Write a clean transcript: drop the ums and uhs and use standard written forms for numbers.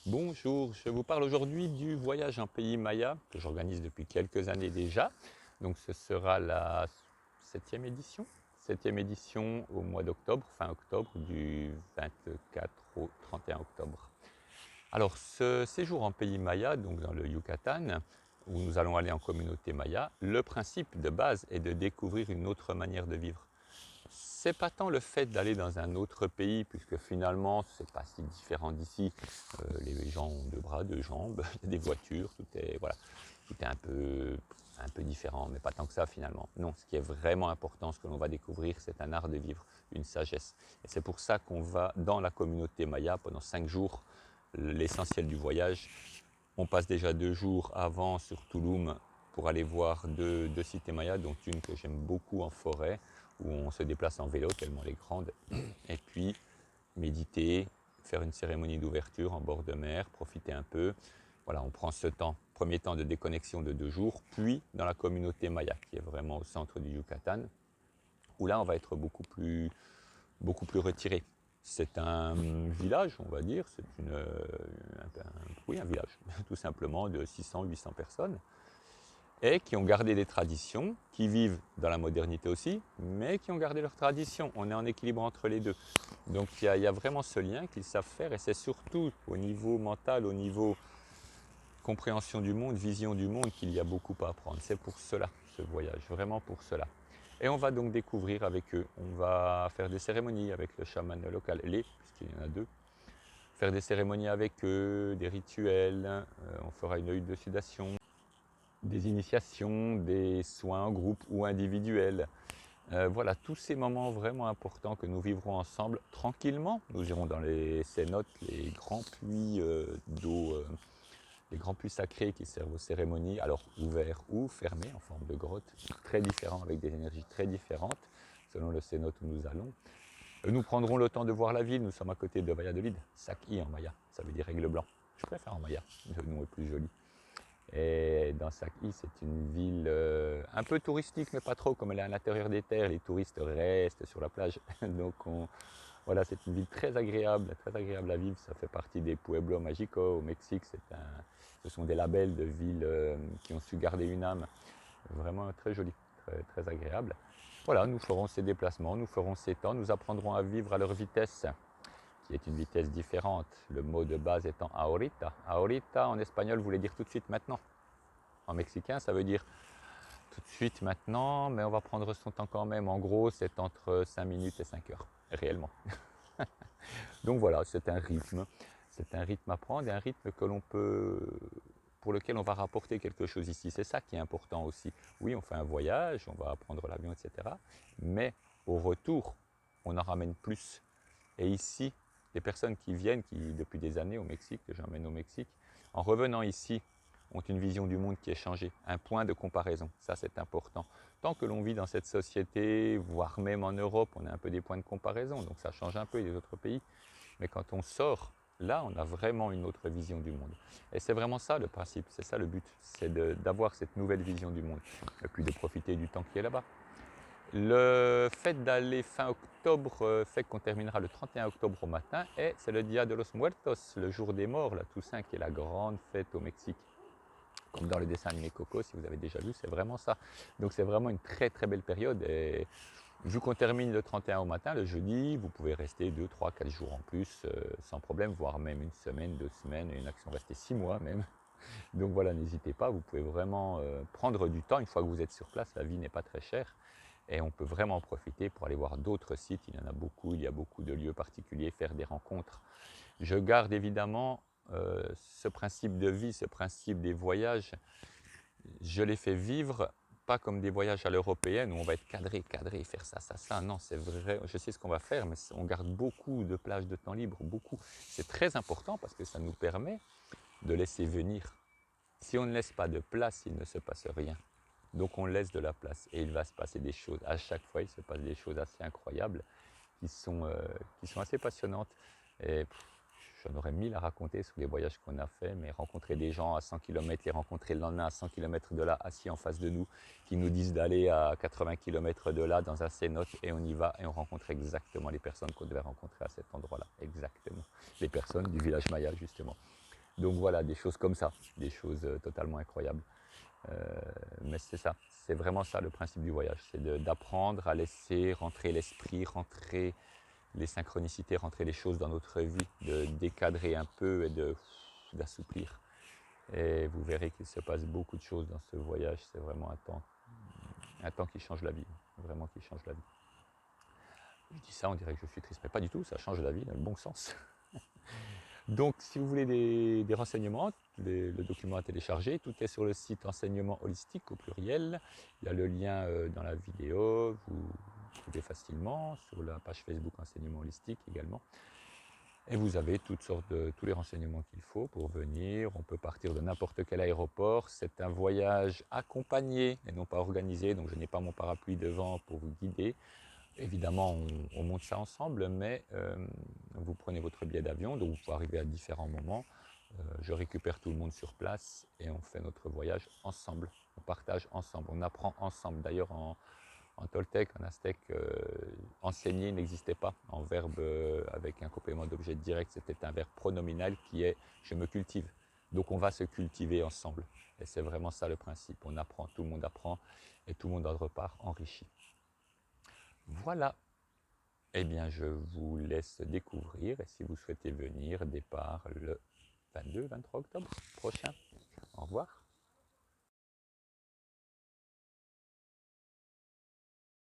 Bonjour, je vous parle aujourd'hui du voyage en pays Maya que j'organise depuis quelques années déjà. Donc ce sera la septième édition. Septième édition au mois d'octobre, fin octobre, du 24 au 31 octobre. Alors ce séjour en pays Maya, donc dans le Yucatan, où nous allons aller en communauté Maya, le principe de base est de découvrir une autre manière de vivre. C'est pas tant le fait d'aller dans un autre pays, puisque finalement, c'est pas si différent d'ici. Les gens ont deux bras, deux jambes, il y a des voitures, voilà, tout est un peu différent, mais pas tant que ça finalement. Non, ce qui est vraiment important, ce que l'on va découvrir, c'est un art de vivre, une sagesse. Et c'est pour ça qu'on va dans la communauté Maya pendant 5 jours, l'essentiel du voyage. On passe déjà 2 jours avant sur Tulum pour aller voir deux cités mayas, dont une que j'aime beaucoup en forêt, où on se déplace en vélo tellement elle est grande, et puis méditer, faire une cérémonie d'ouverture en bord de mer, profiter un peu. Voilà, on prend ce temps, premier temps de déconnexion de 2 jours, puis dans la communauté maya, qui est vraiment au centre du Yucatan, où là on va être beaucoup plus retiré. C'est un village, on va dire, c'est oui, un village, tout simplement, de 600-800 personnes, et qui ont gardé des traditions, qui vivent dans la modernité aussi, mais qui ont gardé leurs traditions. On est en équilibre entre les deux. Donc il y a vraiment ce lien qu'ils savent faire, et c'est surtout au niveau mental, au niveau compréhension du monde, vision du monde, qu'il y a beaucoup à apprendre. C'est pour cela, ce voyage, vraiment pour cela. Et on va donc découvrir avec eux. On va faire des cérémonies avec le chaman local, puisqu'il y en a deux. Faire des cérémonies avec eux, des rituels, on fera une huile de sudation, des initiations, des soins en groupe ou individuels. Voilà, tous ces moments vraiment importants que nous vivrons ensemble tranquillement. Nous irons dans les cénotes, les grands puits d'eau, les grands puits sacrés qui servent aux cérémonies, alors ouverts ou fermés en forme de grottes, très différents avec des énergies très différentes selon le cénote où nous allons. Nous prendrons le temps de voir la ville, nous sommes à côté de Valladolid, Saki en maya, ça veut dire aigle blanc. Je préfère en maya, le nom est plus joli. Et dans Saki, c'est une ville un peu touristique, mais pas trop, comme elle est à l'intérieur des terres, les touristes restent sur la plage. Donc voilà, c'est une ville très agréable à vivre. Ça fait partie des Pueblos Mágicos au Mexique. Ce sont des labels de villes qui ont su garder une âme. Vraiment très joli, très agréable. Voilà, nous ferons ces déplacements, nous ferons ces temps, nous apprendrons à vivre à leur vitesse, qui est une vitesse différente. Le mot de base étant ahorita. Ahorita en espagnol voulait dire tout de suite maintenant. En mexicain, ça veut dire tout de suite maintenant, mais on va prendre son temps quand même. En gros, c'est entre 5 minutes et 5 heures, réellement. Donc voilà, c'est un rythme. C'est un rythme à prendre et un rythme pour lequel on va rapporter quelque chose ici. C'est ça qui est important aussi. Oui, on fait un voyage, on va prendre l'avion, etc. Mais au retour, on en ramène plus. Et ici, les personnes qui viennent, depuis des années au Mexique, que j'emmène au Mexique, en revenant ici, ont une vision du monde qui est changée, un point de comparaison. Ça, c'est important. Tant que l'on vit dans cette société, voire même en Europe, on a un peu des points de comparaison, donc ça change un peu des autres pays. Mais quand on sort, là, on a vraiment une autre vision du monde. Et c'est vraiment ça le principe, c'est ça le but, c'est d'avoir cette nouvelle vision du monde, et puis de profiter du temps qui est là-bas. Le fait d'aller fin octobre fait qu'on terminera le 31 octobre au matin, et c'est le Dia de los Muertos, le jour des morts, la Toussaint, qui est la grande fête au Mexique. Comme dans le dessin animé Coco, si vous avez déjà vu, c'est vraiment ça. Donc c'est vraiment une très très belle période, et vu qu'on termine le 31 au matin, le jeudi, vous pouvez rester 2, 3, 4 jours en plus sans problème, voire même une semaine, 2 semaines, il y en a qui sont restés 6 mois même. Donc voilà, n'hésitez pas, vous pouvez vraiment prendre du temps. Une fois que vous êtes sur place, la vie n'est pas très chère et on peut vraiment en profiter pour aller voir d'autres sites. Il y en a beaucoup, il y a beaucoup de lieux particuliers, faire des rencontres. Je garde évidemment ce principe de vie, ce principe des voyages. Je les fais vivre pas comme des voyages à l'européenne où on va être cadré, faire ça, ça, ça. Non, c'est vrai, je sais ce qu'on va faire, mais on garde beaucoup de plages de temps libre, beaucoup. C'est très important parce que ça nous permet de laisser venir. Si on ne laisse pas de place, il ne se passe rien. Donc on laisse de la place et il va se passer des choses. À chaque fois, il se passe des choses assez incroyables qui sont assez passionnantes. Et j'en aurais mille à raconter sur les voyages qu'on a fait, mais rencontrer des gens à 100 km, les rencontrer le lendemain à 100 km de là, assis en face de nous, qui nous disent d'aller à 80 km de là dans un cénote, et on y va et on rencontre exactement les personnes qu'on devait rencontrer à cet endroit-là. Exactement. Les personnes du village Maya, justement. Donc voilà, des choses comme ça, des choses totalement incroyables. Mais c'est ça, c'est vraiment ça le principe du voyage, c'est d'apprendre à laisser rentrer l'esprit, rentrer les synchronicités, rentrer les choses dans notre vie, de décadrer un peu et d'assouplir. Et vous verrez qu'il se passe beaucoup de choses dans ce voyage, c'est vraiment un temps qui change la vie, vraiment qui change la vie. Je dis ça, on dirait que je suis triste, mais pas du tout, ça change la vie dans le bon sens. Donc, si vous voulez des renseignements, le document à télécharger, tout est sur le site Enseignement Holistique au pluriel. Il y a le lien dans la vidéo, vous trouvez facilement, sur la page Facebook Enseignement Holistique également. Et vous avez toutes sortes tous les renseignements qu'il faut pour venir. On peut partir de n'importe quel aéroport. C'est un voyage accompagné et non pas organisé, donc je n'ai pas mon parapluie devant pour vous guider. Évidemment, on monte ça ensemble, mais vous prenez votre billet d'avion, donc vous pouvez arriver à différents moments. Je récupère tout le monde sur place et on fait notre voyage ensemble. On partage ensemble, on apprend ensemble. D'ailleurs, en toltèque, en aztèque, enseigner n'existait pas en verbe avec un complément d'objet direct. C'était un verbe pronominal qui est « je me cultive ». Donc on va se cultiver ensemble. Et c'est vraiment ça le principe. On apprend, tout le monde apprend et tout le monde en repart enrichi. Voilà. Eh bien, je vous laisse découvrir et si vous souhaitez venir, départ le 22-23 octobre prochain. Au revoir.